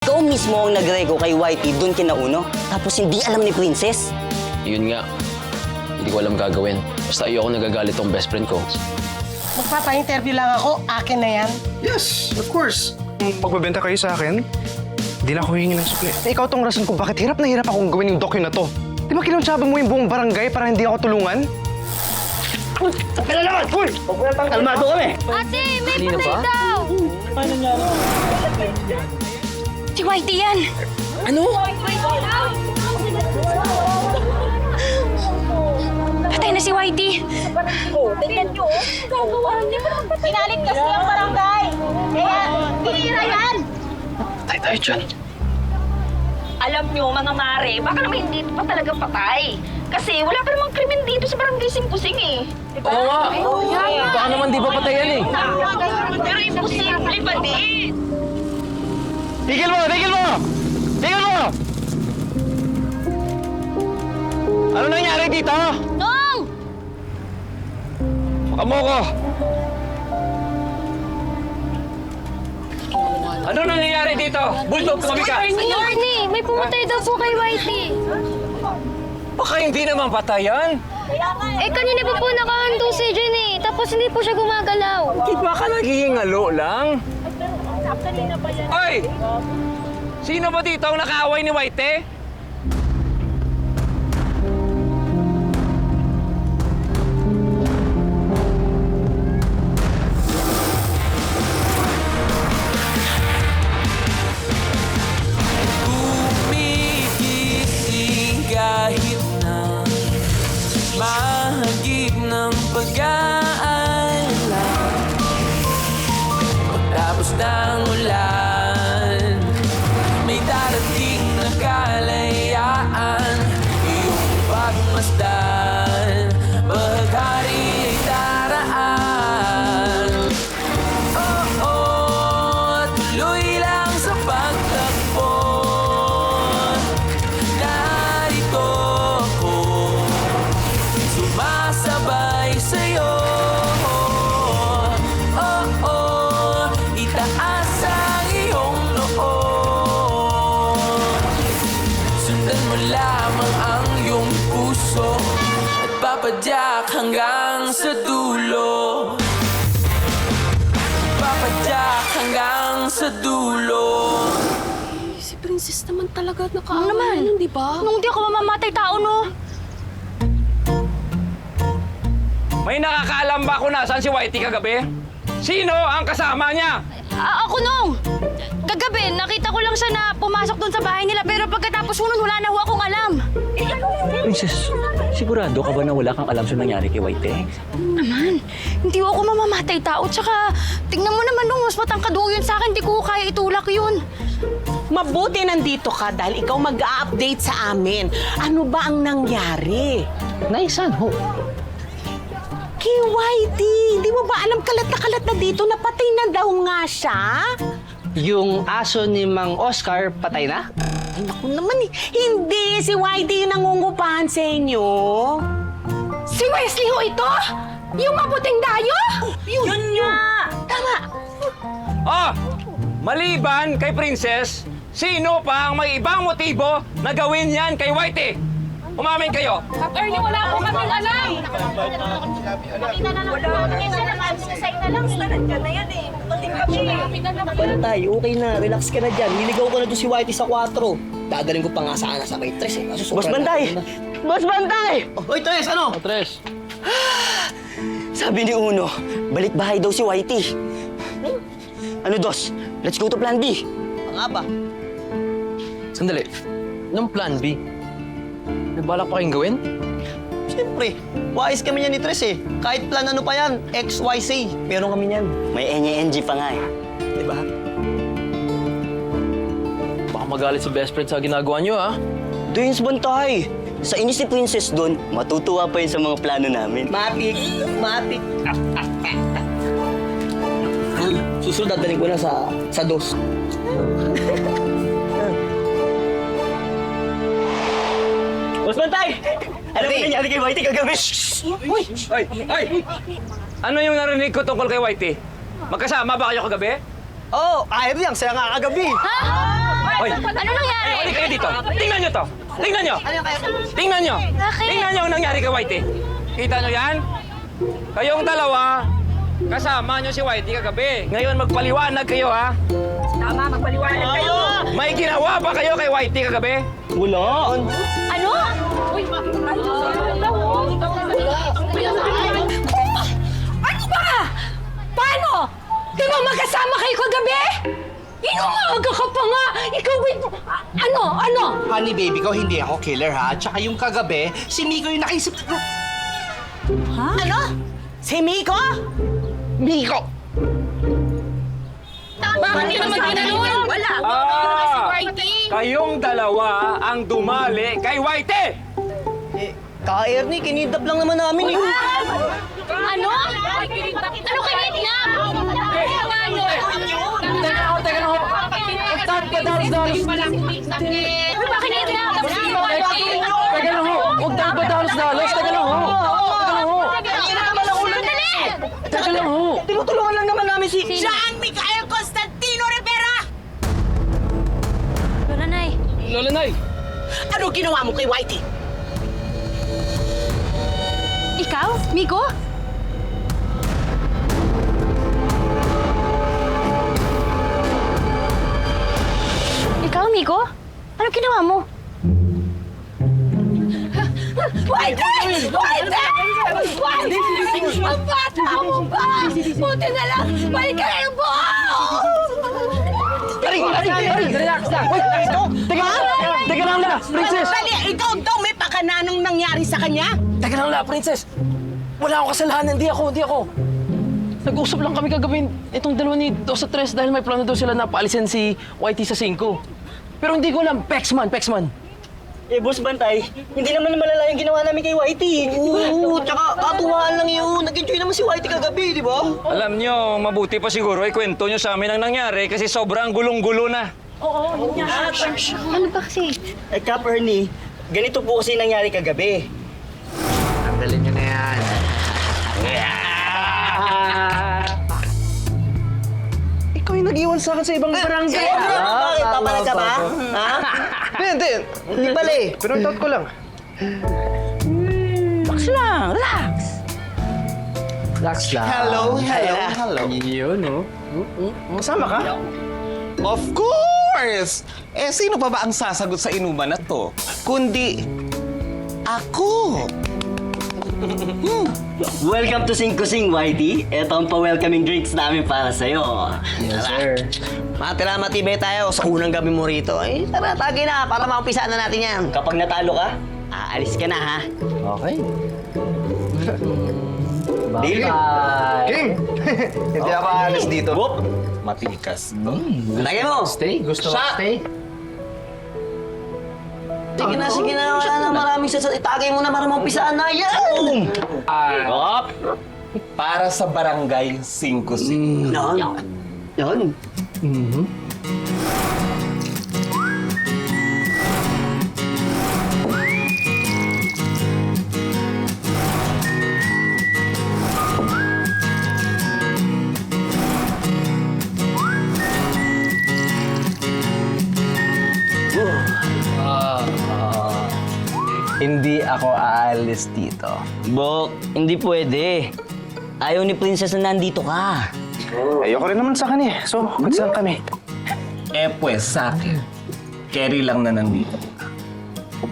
Ikaw mismo ang nagrego kay Whitey doon kinauno, tapos hindi alam ni Princess. Yun nga. Hindi ko alam gagawin. Basta ayoko nagagalit tong best friend ko. Magpapa-interview lang ako, akin na yan. Yes, of course. Magbebenta kayo sa akin, hindi na ako hihingi ng sukli. Ikaw tong rason kung bakit hirap na hirap akong gawin yung docu na to. Di ba kinunsabi mo yung buong barangay para hindi ako tulungan? Kailan naman! Uy! Kalmado kami! Ate, may Kanina patay ba? daw! Si Whitey yan! Ano? Patay na si Whitey! Tingnan nyo, pinalit kasi ang barangay. Kaya, tinira yan. Tayo dyan. Alam nyo, mga mare, baka naman hindi pa talaga patay. Kasi wala pa namang krimen dito sa barangay Singkusing eh. Diba? Oo nga. Baka naman di ba patay yan eh. Pero imposible pa din. Tigil mo! Tigil mo! Tigil mo! Ano nangyari dito? Nong! Kamo ko! Ano nangyayari dito? Bulldog, tumabi ka! Attorney, may pumatay daw po kay Whitey. Baka hindi naman patay yan. Eh, kanina pa po nakahandong si Jen eh. Tapos hindi po siya gumagalaw. Di ba ka naghihingalo lang? Ay! Sino ba dito ang nakaaway ni Whitey? Gumigising kahit na mahagip ng pag-aalala. Pagtapos ng ulan, may darating na kalayaan. Iyong pagmasdan, baghari ay daraan. Oo, tuloy lang sa pagtakbo. Narito ako, sumasabay sa'yo. Oo, itaas ang iyong noo. Sundan mo lamang ang iyong puso at papadyak hanggang sa dulo. Papadyak hanggang sa dulo. Si Princess naman talaga nakaawa naman, di ba? Nung di ako mamamatay tao, no? May nakakaalam ba kung nasaan si Whitey kagabi? Sino ang kasama niya? Ako nung! Kagabi, nakita ko lang siya na pumasok doon sa bahay nila pero pagkatapos nun, wala na ho akong alam. Princess, sigurado ka ba na wala kang alam sa nangyari kay Whitey? Naman, hindi ho ako mamamatay tao. Tsaka, tingnan mo naman nung mas matangkad ho yun sa akin, di ko kaya itulak yun. Mabuti nandito ka dahil ikaw mag-a-update sa amin. Ano ba ang nangyari? Naisan ho. Kay Whitey, di mo ba alam kalat na dito na patay na daw nga siya? Yung aso ni Mang Oscar patay na? Ay, naku naman eh. Hindi, si Whitey yung nangungupahan sa inyo. Si Wesley ho ito? Yung maputing dayo? Yun nga! Tama! Oh! Maliban kay Princess, sino pa ang may ibang motibo na gawin yan kay Whitey? Umamin kayo. Attorney, wala po kaming alam. Nakita na lang po. Minsan naman, sasay na lang. Nandiyan na yan eh. Puting kami. Bantay, okay na. Relax ka na dyan. Niligaw ko na doon si Whitey sa 4. Dadaling ko pa nga sana sa may 3 eh. Kaso Boss sobrang Bantay! layo na. Boss Bantay! Oh, Oy, Tres, ano? Tres. Sabi ni Uno, balik bahay daw si Whitey. Ano, Dos? Let's go to Plan B. Ang nga ba? Sandali. Anong plan B? May balak pa kayong gawin? Siyempre, wise kami yan ni Tres eh. Kahit plan ano pa yan, X, Y, Z. Meron kami yan. May NG pa nga eh. Diba? Baka magalit si best friend sa ginagawa niyo, ha? Dins Bantay! Sa inis ni Princess doon, matutuwa pa yun sa mga plano namin. Matik! Matik! Susunod, dadaling ko na sa dos. Boss Bantay! Alam mo nangyari kay Whitey kagabi? Uy! Ay! Ay! Ano yung narinig ko tungkol kay Whitey? Magkasama ba kayo kagabi? Oo, kahit yan. Saya nga kagabi. Ha? Hoy! Ano nangyari? Huli kayo dito! Tingnan nyo to! Tingnan nyo! Tingnan nyo! Bakit? Tingnan nyo ang nangyari kay Whitey! Kita nyo yan? Kayong dalawa, kasama nyo si Whitey kagabi. Ngayon magpaliwanag kayo, ha? Tama, magpaliwanag kayo. May ginawa ba kayo kay Whitey kagabi? Wala. Ano? Ano ba? Paano? Di ba magkasama kayo kagabi? Inumaga ka pa nga! Ikaw, ano? Honey baby ko, hindi ako killer ha. Tsaka yung kagabi, si Miko yung naisip... Ano? Si Miko? Miko! Bakit ka naman ginanon? Wala. Kayong dalawa ang dumali kay Whitey! Kaka Ernie, kinidap lang naman namin eh. Ano? Ano kinidnap? Teka lang ho. Dalos. Ano ba kinidnap? Teka lang ho. Huwag tayo ba dalos. Teka lang ho. Sandali! Teka lang ho. Tinutulungan lang naman namin si... Jean Michael Constantino Rivera! Lola Nay. Lola Nay! Ano ginawa mo kay Whitey? Ikaw? Miko? Ikaw, Miko? Ano ginawa mo? Whitey! Ang bata mo ba? Buti na lang! Balik ka na ng buo! Relax lang. Wait, teka lang la, princess. Dali, ikaw daw may pakananong nangyari sa kanya? Teka lang la, princess. Wala akong kasalanan. Hindi ako. Nag-usap lang kami kagabi itong dalawa ni 2 sa 3 dahil may plano daw sila na paalisin si Whitey sa 5. Pero hindi ko alam, Pexman. Eh, Boss Bantay, hindi naman malala yung ginawa namin kay Whitey. Oo, tsaka katuwaan lang yun. Nag-enjoy naman si Whitey kagabi, di ba? Alam nyo, mabuti pa siguro ikwento nyo sa amin ang nangyari kasi sobrang gulong-gulo na. Ano ba kasi? Eh, Cap Ernie, ganito po kasi nangyari kagabi. Tanggalin nyo na yan. Ikaw yung nag-iwan sa akin sa ibang barangay. Bakit? Papalag ka ba? Ha? Hindi. Hindi pala eh. Pero thought ko lang. Relax lang, relax. Relax lang. Hello. Yun, no? Masama ka? Of course! Sino pa ba ang sasagot sa inuman na to? Kundi... ako! Welcome to Sing Whitey. Ito ang pa-welcoming drinks namin para sa'yo. Yes, sir. Matira matibay tayo sa unang gabi mo rito. Eh, tara, tagay na para maumpisaan na natin yan. Kapag natalo ka, aalis ka na, ha? Okay. Deal? King! Hindi ako aalis dito. Whoop! Matikas. Tagay mo! Stay. Gusto mo stay? Sige na, wala na maraming sasagot. Itagay mo na para maumpisaan na yan! Whoop! Para sa barangay 5-5. Yan. Hindi ako aalis dito. Bok, hindi pwede. Ayaw ni Princess na nandito ka. Ayoko rin naman sa kanya. So, good saan kami? Pues, sa akin. Carry lang na nandito.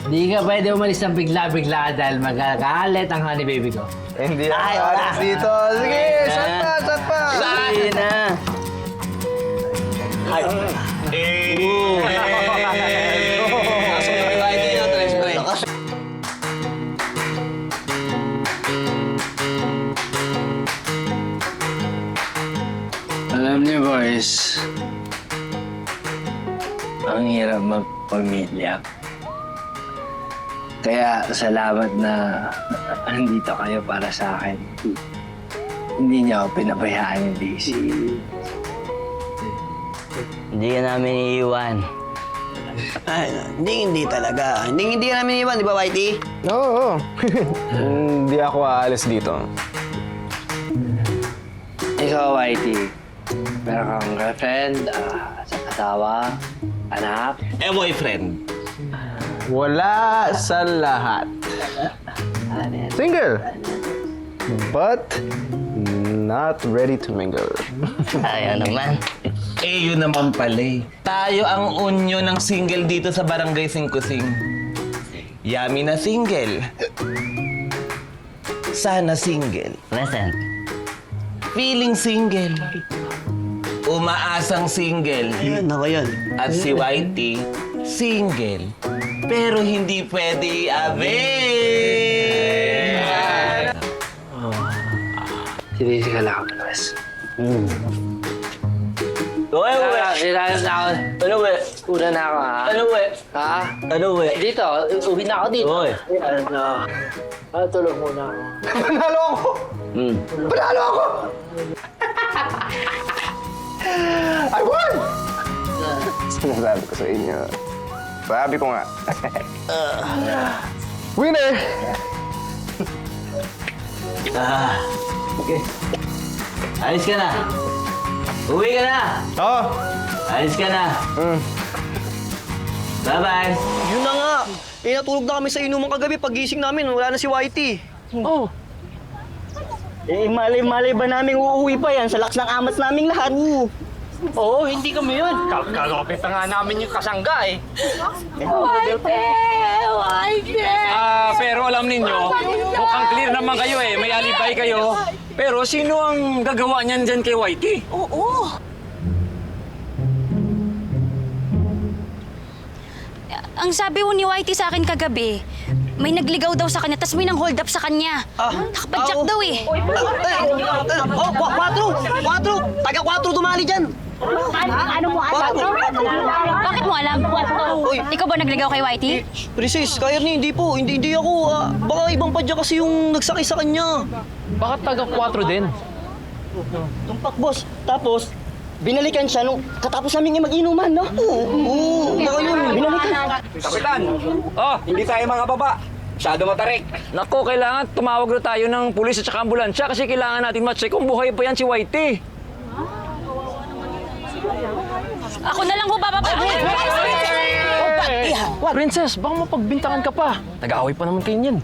Di ka pwede umalis ng bigla-bigla dahil magagalit ang honey baby ko. Hindi ako aalis dito. Sige, saan pa? Sige na. Ay. Alam niyo boys, ang hirap magpamilya. Kaya salamat na nandito kayo para sa akin. Hindi niyo ako pinabayaan ni Daisy. Hindi ka namin iiwan. Ay, hindi talaga. Hindi namin iwan, di ba, Whitey? Oo. Hindi ako aalis dito. Ikaw, Whitey, meron kang girlfriend, asawa, Anak? boyfriend. Wala sa lahat. Single. But not ready to mingle. Ayaw naman. Yun naman pala eh. Tayo ang unyo ng single dito sa Barangay Singkusing. Yummy na single. Sana single. Present. Feeling single. Umaasang single. Ayun, ako yun. At si Whitey, single. Pero hindi pwede i-avail. Sinisi ka lang, Luis. Uwe. Kailangan na ako. Ano, uwe? Una na ako, ha? Ano, uwe? Ha? Ano, uwe? Dito, uwi na ako dito. Uy. Tulog muna ako. Panalo ako! Panalo ako! I won! Sinasabi ko sa inyo. Sabi ko nga. Winner! Okay. Alis ka na. Uwi ka na. Oo. Alis ka na. Bye-bye. Yun na nga. Natulog na kami sa inuman kagabi. Pag-gising namin, wala na si Whitey. Oh, Malay ba namin uuwi pa yan sa lakas ng amat naming lahat? oo, hindi kami yun. Kalapit na nga namin yung kasangga eh. Pero alam ninyo, mukhang clear naman kayo eh. May alibay kayo. Pero sino ang gagawa niyan dyan kay Whitey? Ang sabi ho ni Whitey sa akin kagabi, may nagligaw daw sa kanya, tas may nang hold up sa kanya. Nakapadyak daw eh. Quatro! Taga-4 dumali dyan. Ano mo alam? Bakit mo alam? Ikaw ba nagligaw kay Whitey? Princess, kaya ni, hindi po. Hindi ako. Baka ibang padya kasi yung nagsakay sa kanya. Bakit taga-4 din? Tumpak, boss. Tapos, binalikan siya nung katapos namin mag-inuman, no? Oo, baka yun. Binalikan. Kapitan! Hindi tayo mga baba. Masyado matarik. Nako, kailangan tumawag na tayo ng pulis at saka ambulansya kasi kailangan natin ma-check kung buhay pa yan si Whitey. Ako na lang ho bababa. Princess, baka mapagbintangan ka pa. Nag-aaway pa naman kayo niyan.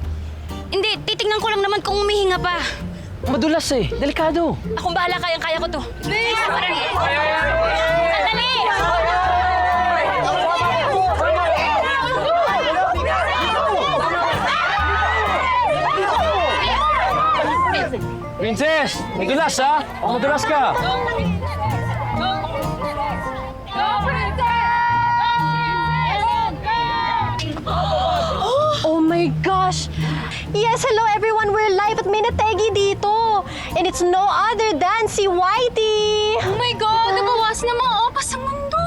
Hindi, titingnan ko lang naman kung umihinga pa. Madulas eh, delikado. Akong bahala, kayang-kaya ko to. Sandali! Princess! Madulas ha! Madulas ka! Oh my gosh! Yes, hello everyone! We're live at Minategi dito! And it's no other than si Whitey! Oh my God! Nabawas na mga opas sa mundo!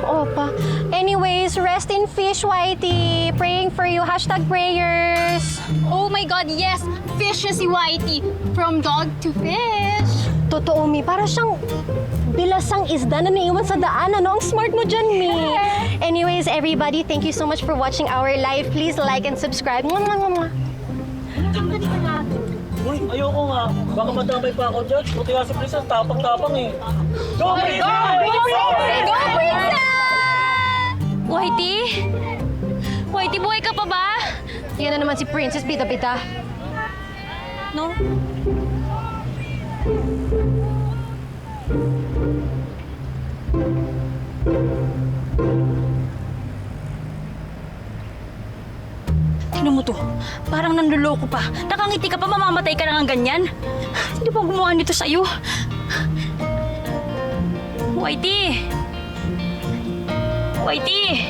Opa. Anyways, rest in fish, Whitey! Praying for you. #prayers! Oh my God, yes! Fish na si Whitey! From dog to fish! Totoo, Mi. Para siyang bilasang isda na naiwan sa daan. Ano? Ang smart mo dyan, Mi. Anyways, everybody, thank you so much for watching our live. Please like and subscribe. Mwah, mwah, mwah, mwah. Uy, ayoko nga. Baka madamay pa ako dyan. Buti nga si Princess, tapang-tapang eh. Go, Princess! Go, Princess! Whitey? Whitey, buhay ka pa ba? Yan na naman si Princess, bida-bida. No? Tingnan mo to. Parang nanluloko pa. Nakangiti ka pa, mamamatay ka na ng ganyan. Hindi ba gumawa nito sa'yo? Whitey! Whitey!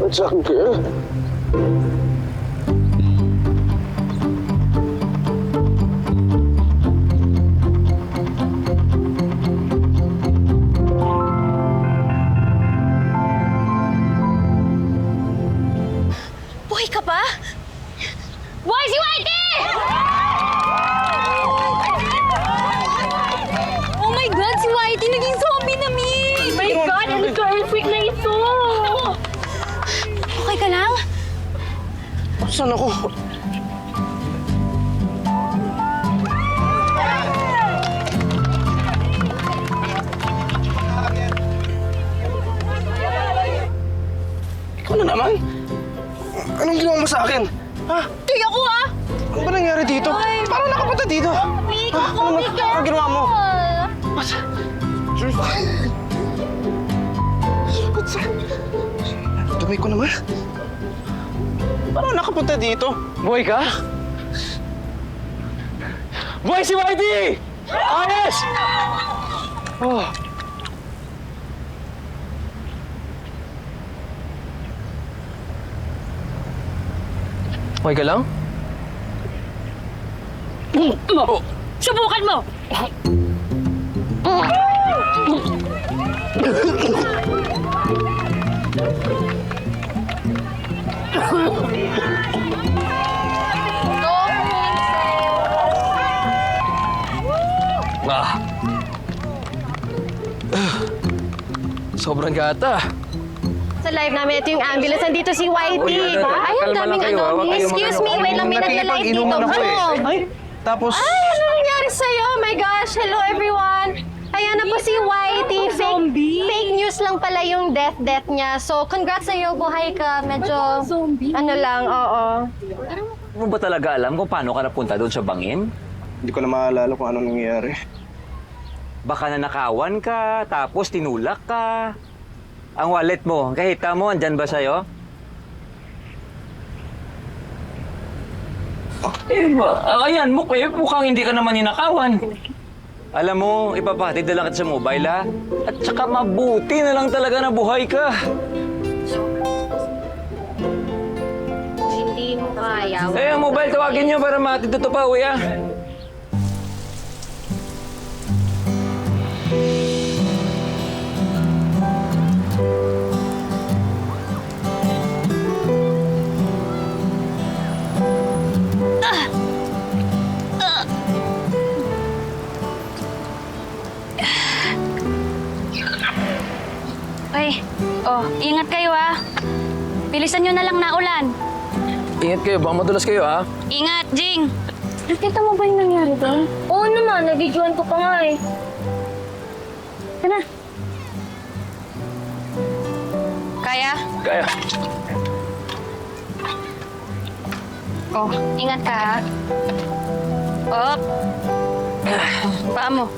What's up, girl? Buhay ka pa? Buhay si Whitey! Oh my God, si Whitey naging zombie na, Mi! My God, ano ka earthquake na ito? Saan ako? Ikaw na naman? Anong ginawa mo sa akin? Ha? Di ako ah! Ano ba nangyari dito? Parang nakapunta dito. Anong ginawa mo? Dumay ko naman. Parang nakapunta dito. Boy ka? Boy, si Whitey! Ayos! Oh. Okay ka lang? Subukan mo! Ah. Sobrang gata. Sa live namin, ito yung ambulance. Nandito si Whitey. Ay, ang daming ano. Excuse me, wait lang, may nagla-live dito. Nakipag-inuman ako Boom! Ay, tapos... Ay, ano nangyari sa'yo? Oh my gosh, hello everyone. Ayan na po si Whitey. Fake news lang pala yung death niya. So, congrats sa'yo, buhay ka. Medyo, ano lang, oo. Mo ba talaga alam kung paano ka napunta doon sa bangin? Hindi ko na maalala kung anong nangyayari. Baka nanakawan ka, tapos tinulak ka. Ang wallet mo, kahita mo, andyan ba sa'yo? Ayan, mukhang hindi ka naman ninakawan. Alam mo, ipapahatid na lang kita sa mobile, ha? At saka mabuti na lang talaga na buhay ka. Hindi mo kaya. Eh, ang mobile, tawagin nyo para mahatid ito pa uwi, ha? Ay, ingat kayo ah. Bilisan nyo na lang na ulan. Ingat kayo, baka madulas kayo ha. Ingat, Jing! Nakita mo ba yung nangyari doon? Oo naman, nabidyoan ko pa nga eh. Tara. Kaya? Kaya. Ingat ka ha. Op. Paa mo.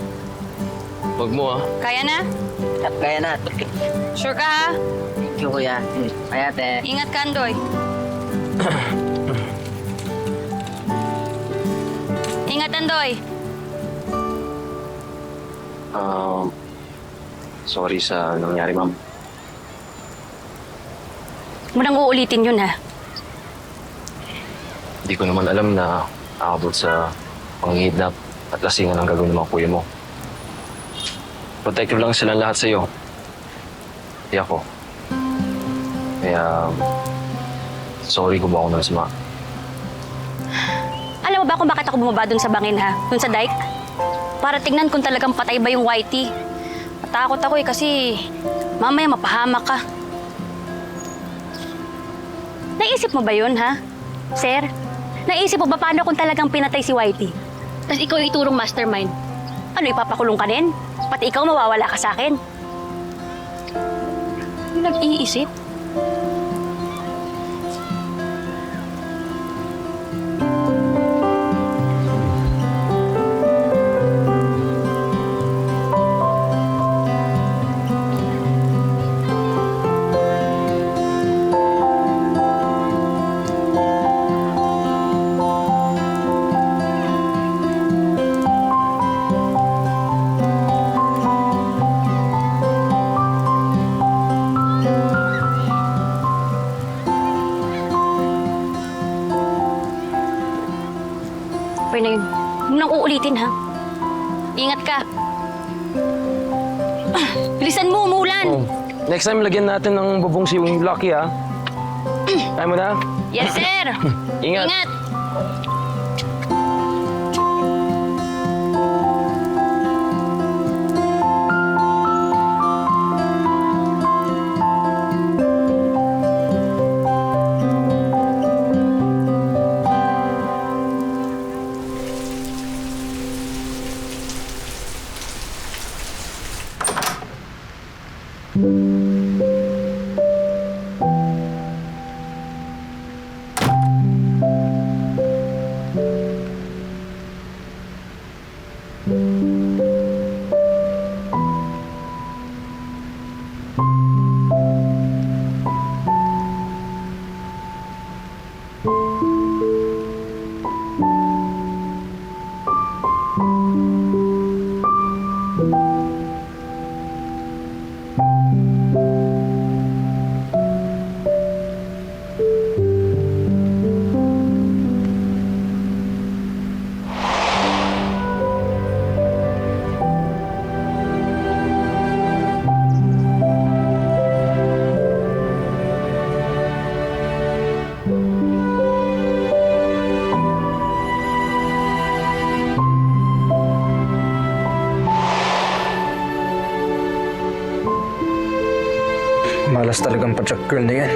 Wag mo ha. Kaya na? Kaya na. Sure ka ha? Thank you, kuya. Kaya, te. Ingat ka, Andoy. Ingat, Andoy. Sorry sa nangyari, ma'am. Mo nang uulitin yun ha. Hindi ko naman alam na aabot sa panghihidnap at lasingan ang gagawin ng mga kuya mo. Protective lang silang lahat sa'yo. Hindi ako. Kaya, sorry kung ba ako nasama. Alam mo ba kung bakit ako bumaba dun sa bangin ha? Dun sa dike? Para tignan kung talagang patay ba yung Whitey. Natakot ako eh kasi mamaya mapahamak ka. Naisip mo ba yun ha? Sir? Naisip mo ba paano kung talagang pinatay si Whitey? Tapos ikaw yung iturong mastermind. Ano, ipapakulong ka din? Pati ikaw mawawala ka sa akin. Nag-iisip? Okay na yun. Huwag nang uulitin, ha? Ingat ka. Bilisan mo, umuulan. Next time, lagyan natin ng bubong si Lucky ha. Kaya mo na? Yes, sir. Ingat. Ingat. Malakas talagang project girl na yan.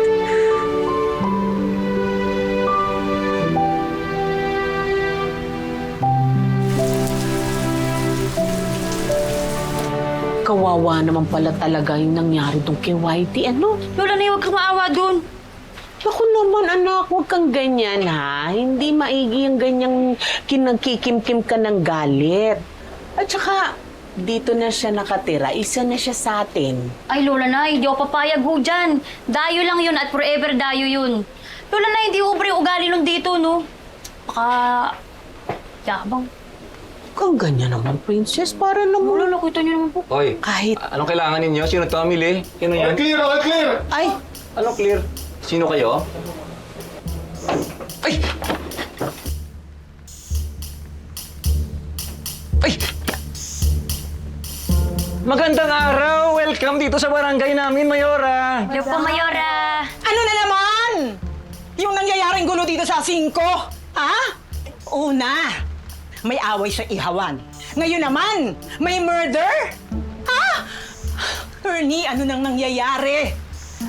Kawawa naman pala talaga yung nangyari dong kay Whitey, ano? Lola na huwag kang maawa dun. Ako naman, anak, huwag kang ganyan, ha? Hindi maigi yung ganyang kinagkikimkim ka ng galit. At saka, dito na siya nakatira, isa na siya sa atin. Ay, Lola na, hindi ako papayag ho dyan. Dayo lang yun at forever dayo yun. Lola na, hindi ubre ugali nun dito, no? Baka... yabang. Huwag kang ganyan naman, princess. Para naman. Lola, kita niyo naman po. Hoy, Kahit, anong kailangan ninyo? Sino to, Amili? Sino yan? ay, Anong clear? Sino kayo? Ay! Ay! Magandang araw! Welcome dito sa barangay namin, Mayora! Hello po, Mayora. Ano na naman? Yung nangyayaring gulo dito sa 5? Ha? Una, may away sa ihawan. Ngayon naman, may murder? Ha? Ernie, ano nang nangyayari?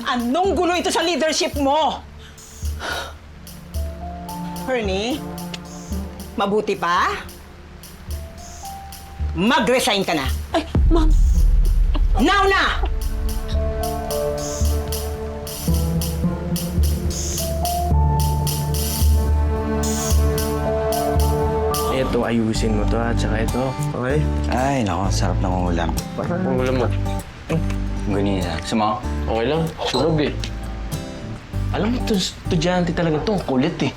Anong gulo ito sa leadership mo? Ernie, mabuti pa? Mag-resign ka na. ay, ma'am. Now na! Ito, ayusin mo to at saka ito. Okay? Ay, nako, sarap ng ulam. Ang ulam mo. Ganyan. Gusto mo? Okay lang. Sunog eh. Alam mo, itong estudyante talaga to. Kulit eh.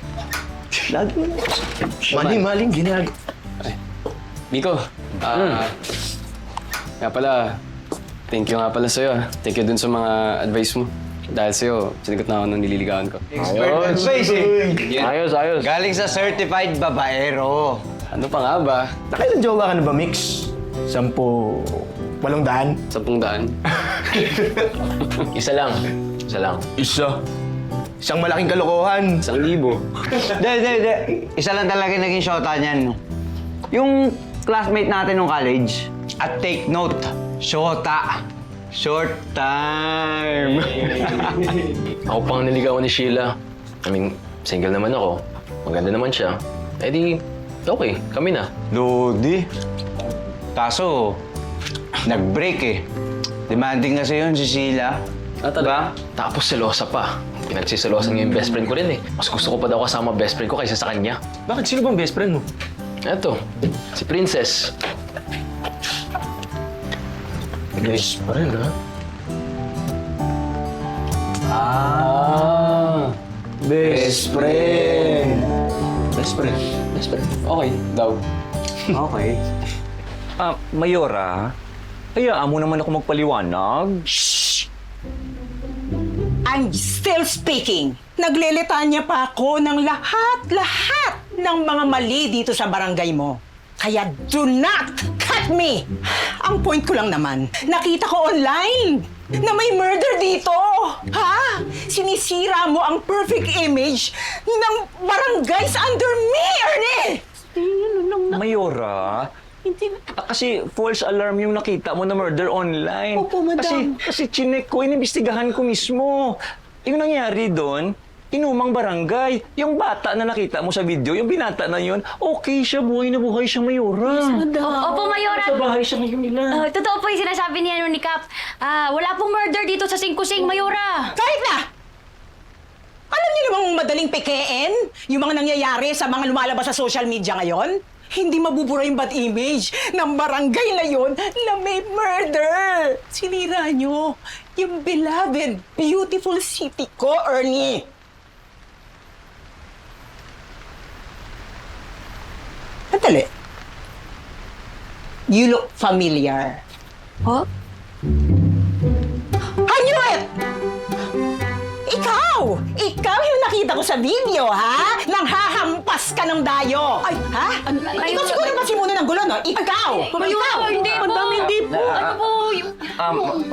Lagi mo. Maling ginag... Miko, nga pala, thank you nga pala sa'yo. Thank you dun sa mga advice mo. Dahil sa'yo, sinigot na ako nung nililigawan ko. Ayos. Galing sa certified babaero. Ano pa nga ba? Nakailan jowa ka na ba, Mix? 10, 800? 10,000? Isa lang. Isa. Isang malaking kalokohan. 1,000. Hindi. Isa lang talaga naging shota niyan. Yung classmate natin nung college. At take note, shota. Short time. Ako pang niligawan ni Sheila. I mean, single naman ako. Maganda naman siya. Eh di, okay, kami na. Lodi. Kaso, nag-break eh. Demanding kasi yun si Sheila. Ah, talaga? Tapos selosa pa. Pinagsiselosan niya yung best friend ko rin eh. Mas gusto ko pa daw kasama best friend ko kaysa sa kanya. Bakit? Sino bang best friend mo? Eto, si Princess. Best friend, ha? Best friend. Best friend. Okay, daw. Okay. Mayora, hayaan mo naman ako magpaliwanag. I'm still speaking. Naglilitanya pa ako ng lahat ng mga mali dito sa barangay mo. Kaya do not cut me! Ang point ko lang naman, nakita ko online na may murder dito. Ha? Sinisira mo ang perfect image ng barangays under me, Ernie! Mayora, kasi false alarm yung nakita mo na murder online. Opo, madam. Kasi chinek ko, inimbestigahan ko mismo. Yung nangyari doon, inumang barangay. Yung bata na nakita mo sa video, yung binata na yun, okay siya, buhay na buhay siya, Mayora. Opo, Mayora. Sa bahay siya ngayon nila. Totoo po yung sinasabi niya ni Cap. Wala pong murder dito sa Singkusing, Mayora. Kahit na! Alam niyo namang madaling pekein yung mga nangyayari sa mga lumalabas sa social media ngayon? Hindi mabubura yung bad image ng barangay na yon na may murder. Sinira nyo yung beloved, beautiful city ko, Ernie. Sandali. You look familiar. Huh? I knew it! Ikaw! Ikaw yung nakita ko sa video, ha? Nang hahampas ka ng dayo. Ay, ha? Ikaw siguro ba simuno ng gulo, no? Ikaw! Mayora, hindi po. Madam, hindi po. Ano po?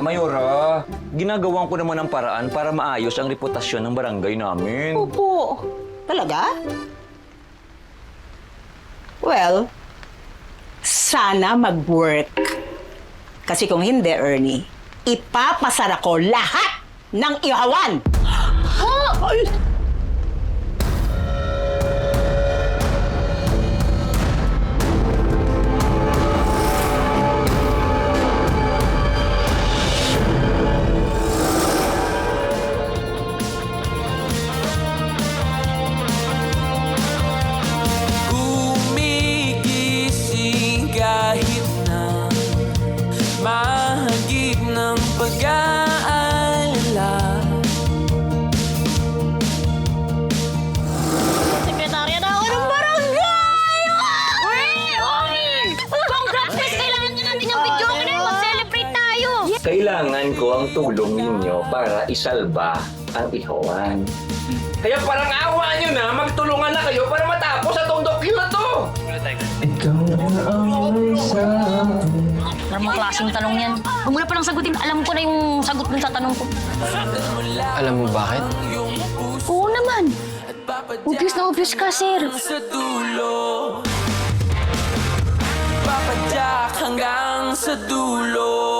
Mayora, ginagawan ko naman ang paraan para maayos ang reputasyon ng barangay namin. Opo. Talaga? Well, sana mag-work. Kasi kung hindi, Ernie, ipapasara ko lahat ng ihawan! Gumigising kahit na mahagip ng pag-aalala. Sekretarya na ako ng barangay! Congrats, guys! Kailangan na natin yung video ko na yun. Mag-celebrate tayo! Kailangan ko ang tulong ninyo para isalba ang ihawan. Kaya parang awa nyo na, magtulungan na kayo para matapos atong dokyo na to! Alam mo klaseng tanong yan. Huwag mo na palang sagutin. Alam ko na yung sagot dun sa tanong ko. Alam mo bakit? Oo naman. Obvious na obvious ka, sir. Sa dulo, papadyak hanggang sa dulo.